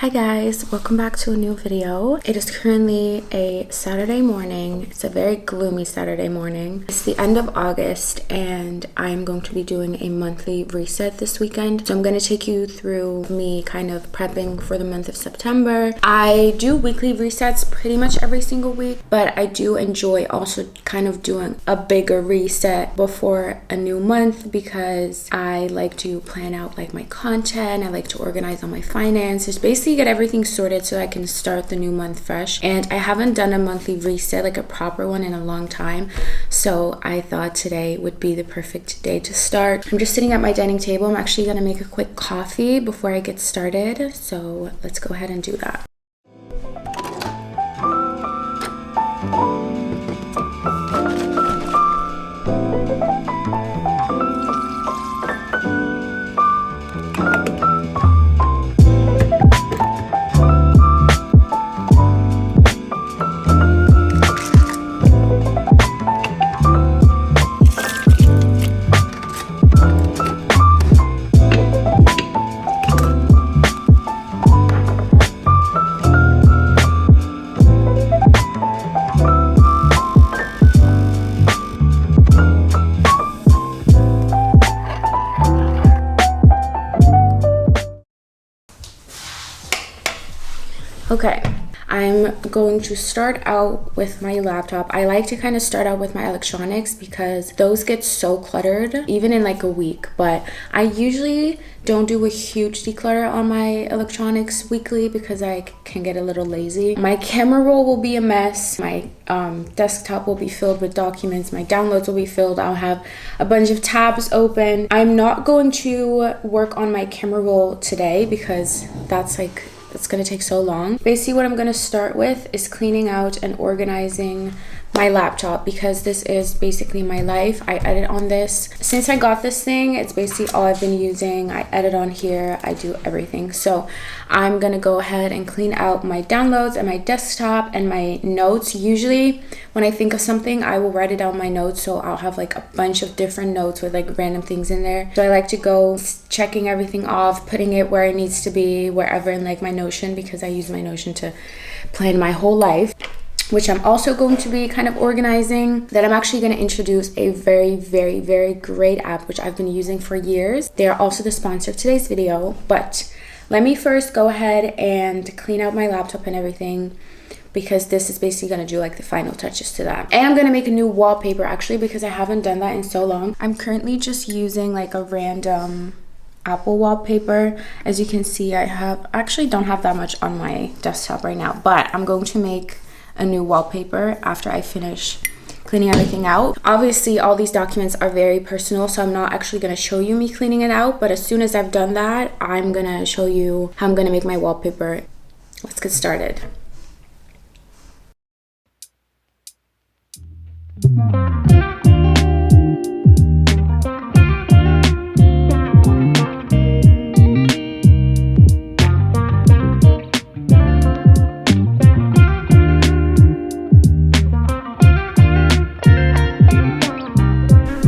Hi guys, welcome back to a new video. It is currently a Saturday morning. It's a very gloomy Saturday morning. It's the end of August and I'm going to be doing a monthly reset this weekend. So I'm going to take you through me kind of prepping for the month of September. I do weekly resets pretty much every single week, but I do enjoy also kind of doing a bigger reset before a new month because I like to plan out like my content. I like to organize all my finances, basically get everything sorted so I can start the new month fresh. And I haven't done a monthly reset, like a proper one, in a long time, so I thought today would be the perfect day to start. I'm just sitting at my dining table. I'm actually gonna make a quick coffee before I get started, so let's go ahead and do that. Okay, I'm going to start out with my laptop. I like to kind of start out with my electronics because those get so cluttered even in like a week, but I usually don't do a huge declutter on my electronics weekly because I can get a little lazy. My camera roll will be a mess. My desktop will be filled with documents. My downloads will be filled. I'll have a bunch of tabs open. I'm not going to work on my camera roll today because it's gonna take so long. Basically what I'm gonna start with is cleaning out and organizing my laptop because this is basically my life. I edit on this. Since I got this thing, it's basically all I've been using. I edit on here, I do everything. So I'm gonna go ahead and clean out my downloads and my desktop and my notes. Usually when I think of something, I will write it down my notes, so I'll have like a bunch of different notes with like random things in there. So I like to go checking everything off, putting it where it needs to be, wherever in like my Notion, because I use my Notion to plan my whole life, which I'm also going to be kind of organizing. Then I'm actually going to introduce a very great app which I've been using for years. They are also the sponsor of today's video, but let me first go ahead and clean out my laptop and everything, because this is basically going to do like the final touches to that. And I'm going to make a new wallpaper actually because I haven't done that in so long. I'm currently just using like a random Apple wallpaper. As you can see, I actually don't have that much on my desktop right now, but I'm going to make a new wallpaper after I finish cleaning everything out. Obviously all these documents are very personal, so I'm not actually going to show you me cleaning it out, but as soon as I've done that, I'm going to show you how I'm going to make my wallpaper. Let's get started.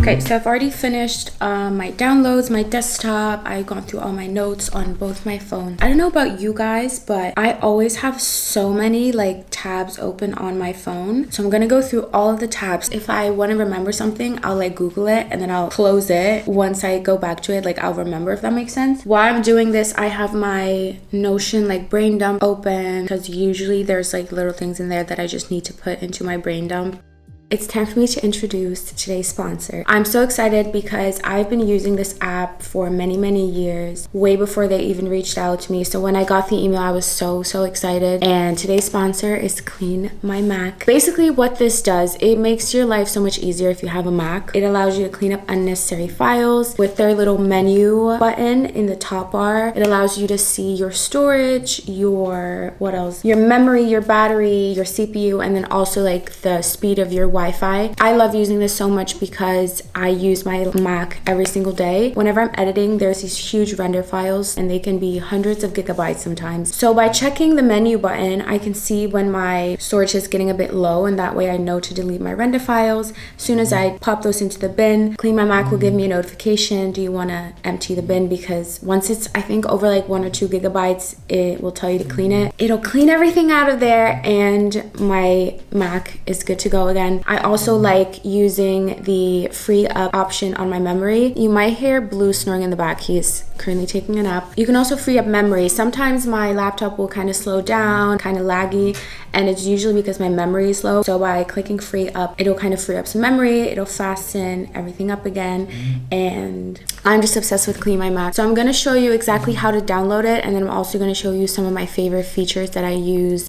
Okay, so I've already finished my downloads, my desktop. I've gone through all my notes on both my phones. I don't know about you guys, but I always have so many like tabs open on my phone. So I'm gonna go through all of the tabs. If I want to remember something, I'll like Google it and then I'll close it. Once I go back to it, like I'll remember, if that makes sense. While I'm doing this, I have my Notion like brain dump open because usually there's like little things in there that I just need to put into my brain dump. It's time for me to introduce today's sponsor. I'm so excited because I've been using this app for many years, way before they even reached out to me. So when I got the email, I was so excited. And today's sponsor is Clean My Mac. Basically what this does, it makes your life so much easier if you have a Mac. It allows you to clean up unnecessary files with their little menu button in the top bar. It allows you to see your storage, your memory, your battery, your CPU, and then also like the speed of your Wi-Fi. I love using this so much because I use my Mac every single day. Whenever I'm editing, there's these huge render files and they can be hundreds of gigabytes sometimes. So by checking the menu button, I can see when my storage is getting a bit low, and that way I know to delete my render files. As soon as I pop those into the bin, Clean My Mac will give me a notification. Do you want to empty the bin? Because once it's, I think, over like 1 or 2 gigabytes, it will tell you to clean it. It'll clean everything out of there and my Mac is good to go again. I also like using the free up option on my memory. You might hear Blue snoring in the back. He's currently taking a nap. You can also free up memory. Sometimes my laptop will kind of slow down, kind of laggy, and it's usually because my memory is low. So by clicking free up, it'll kind of free up some memory, it'll fasten everything up again, and I'm just obsessed with Clean My Mac. So I'm gonna show you exactly how to download it, and then I'm also gonna show you some of my favorite features that I use.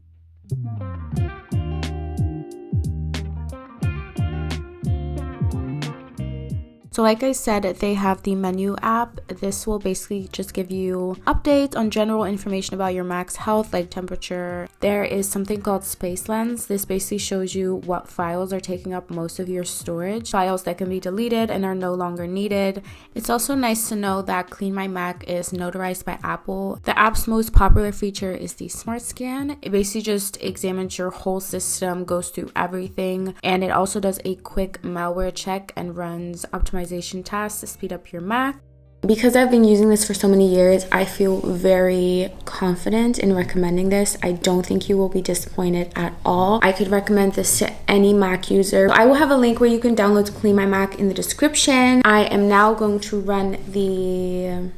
So like I said, they have the menu app. This will basically just give you updates on general information about your Mac's health, like temperature. There is something called Space Lens. This basically shows you what files are taking up most of your storage, files that can be deleted and are no longer needed. It's also nice to know that Clean My Mac is notarized by Apple. The app's most popular feature is the Smart Scan. It basically just examines your whole system, goes through everything, and it also does a quick malware check and runs optimization tasks to speed up your Mac. Because I've been using this for so many years, I feel very confident in recommending this. I don't think you will be disappointed at all. I could recommend this to any Mac user. I will have a link where you can download Clean My Mac in the description. I am now going to run the...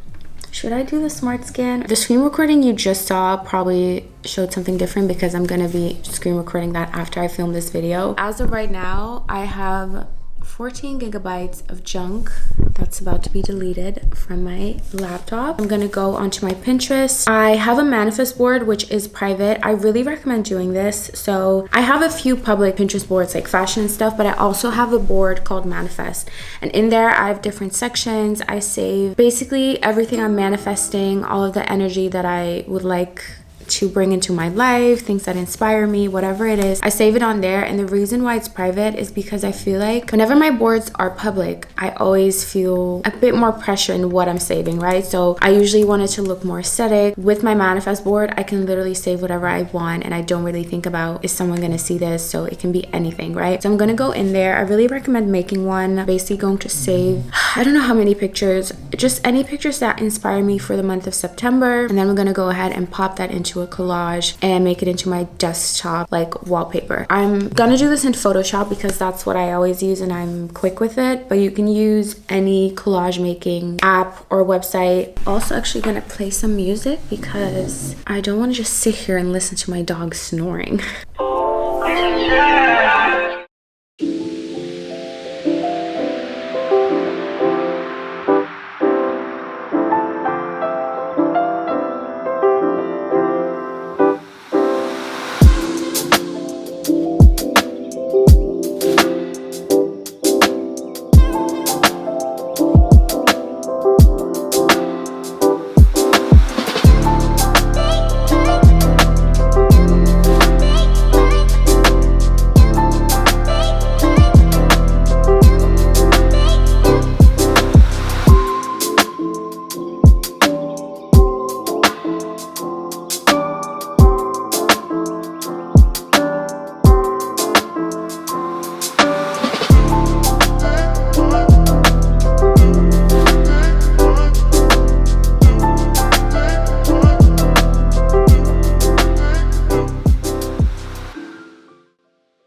Should I do the Smart Scan? The screen recording you just saw probably showed something different because I'm gonna be screen recording that after I film this video. As of right now, I have 14 gigabytes of junk that's about to be deleted from my laptop. I'm gonna go onto my Pinterest. I have a manifest board which is private. I really recommend doing this. So I have a few public Pinterest boards like fashion and stuff, but I also have a board called Manifest, and in there I have different sections. I save basically everything I'm manifesting, all of the energy that I would like to bring into my life, things that inspire me, whatever it is, I save it on there. And the reason why it's private is because I feel like whenever my boards are public, I always feel a bit more pressure in what I'm saving, right? So I usually want it to look more aesthetic. With my manifest board, I can literally save whatever I want, and I don't really think about, is someone gonna see this? So it can be anything, right? So I'm gonna go in there. I really recommend making one. Basically going to save, I don't know how many pictures, just any pictures that inspire me for the month of September, and then we're gonna go ahead and pop that into a collage and make it into my desktop like wallpaper. I'm gonna do this in Photoshop because that's what I always use and I'm quick with it, but you can use any collage making app or website. Also actually gonna play some music because I don't want to just sit here and listen to my dog snoring.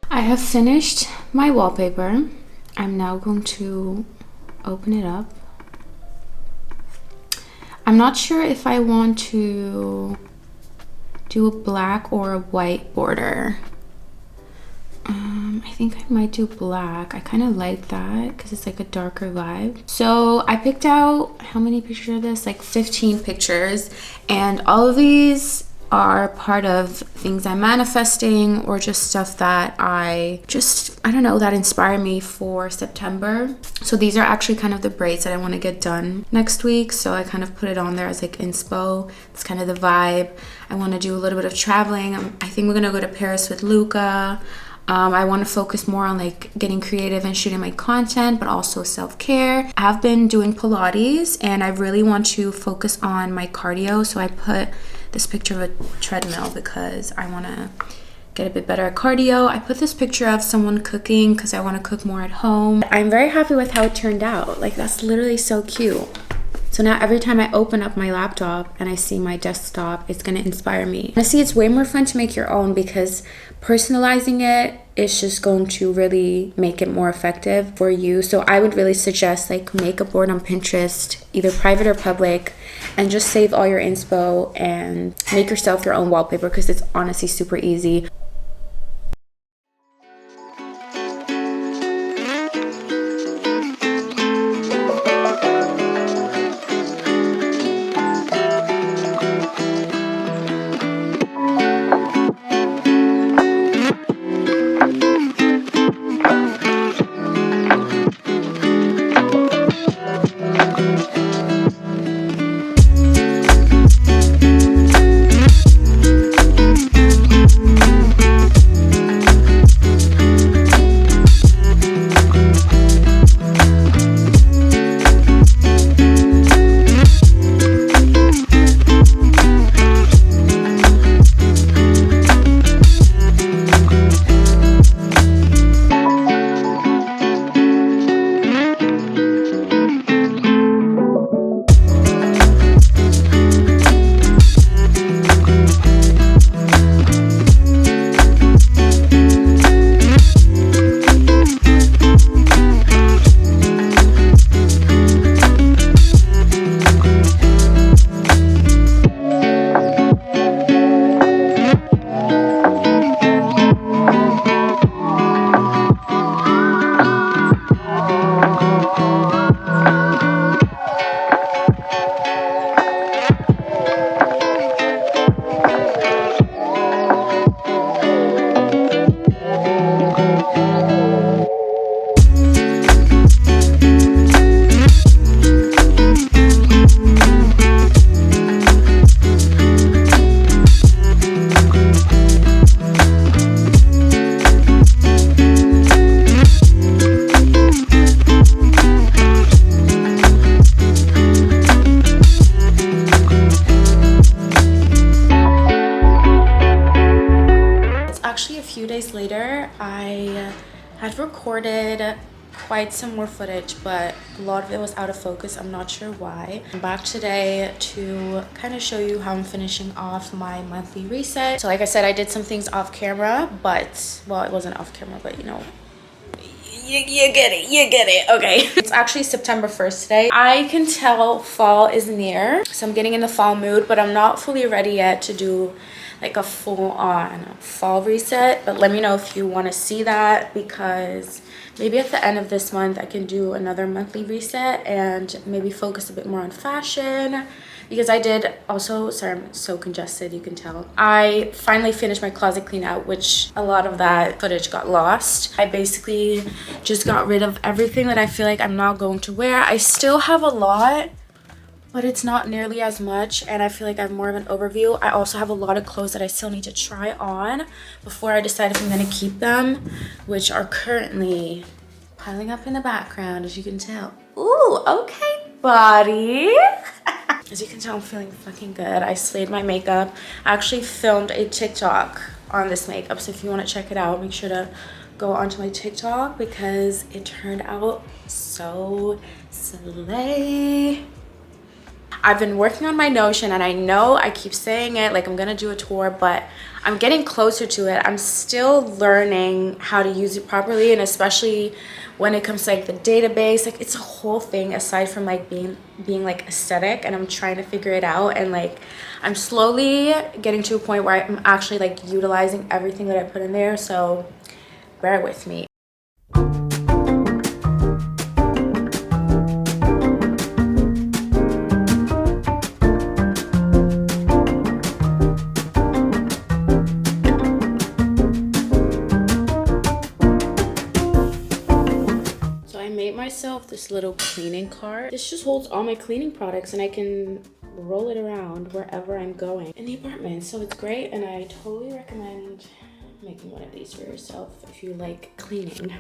I have finished my wallpaper. I'm now going to open it up. I'm not sure if I want to do a black or a white border. I think I might do black. I kind of like that because it's like a darker vibe. So I picked out, how many pictures are this? Like 15 pictures, and all of these are part of things I'm manifesting or just stuff that I don't know, that inspire me for September. So these are actually kind of the braids that I want to get done next week. So I kind of put it on there as like inspo. It's kind of the vibe. I want to do a little bit of traveling. I think we're going to go to Paris with Luca. I want to focus more on like getting creative and shooting my content, but also self-care. I have been doing Pilates and I really want to focus on my cardio. So I put this picture of a treadmill because I want to get a bit better at cardio. I put this picture of someone cooking because I want to cook more at home. I'm very happy with how it turned out. Like, that's literally so cute. So now every time I open up my laptop and I see my desktop, it's going to inspire me. I see it's way more fun to make your own because personalizing it is just going to really make it more effective for you. So I would really suggest like make a board on Pinterest, either private or public, and just save all your inspo and make yourself your own wallpaper because it's honestly super easy. Later, I had recorded quite some more footage, but a lot of it was out of focus. I'm not sure why. I'm back today to kind of show you how I'm finishing off my monthly reset. So like I said, I did some things off camera, but well, it wasn't off camera, but you know, you get it, okay. It's actually September 1st today. I can tell fall is near, so I'm getting in the fall mood, but I'm not fully ready yet to do like a full-on fall reset. But let me know if you want to see that, because maybe at the end of this month I can do another monthly reset and maybe focus a bit more on fashion, because I did also, sorry, I'm so congested, you can tell. I finally finished my closet clean out, which a lot of that footage got lost. I basically just got rid of everything that I feel like I'm not going to wear. I still have a lot, but it's not nearly as much, and I feel like I have more of an overview. I also have a lot of clothes that I still need to try on before I decide if I'm gonna keep them, which are currently piling up in the background, as you can tell. Ooh, okay, body. As you can tell, I'm feeling fucking good. I slayed my makeup. I actually filmed a TikTok on this makeup, so if you want to check it out, make sure to go onto my TikTok because it turned out so slay. I've been working on my Notion, and I know I keep saying it, like I'm gonna do a tour, but I'm getting closer to it. I'm still learning how to use it properly, and especially when it comes to like the database, like it's a whole thing aside from like being like aesthetic, and I'm trying to figure it out, and like I'm slowly getting to a point where I'm actually like utilizing everything that I put in there, so bear with me. Myself this little cleaning cart. This just holds all my cleaning products, and I can roll it around wherever I'm going in the apartment, so it's great, and I totally recommend making one of these for yourself if you like cleaning.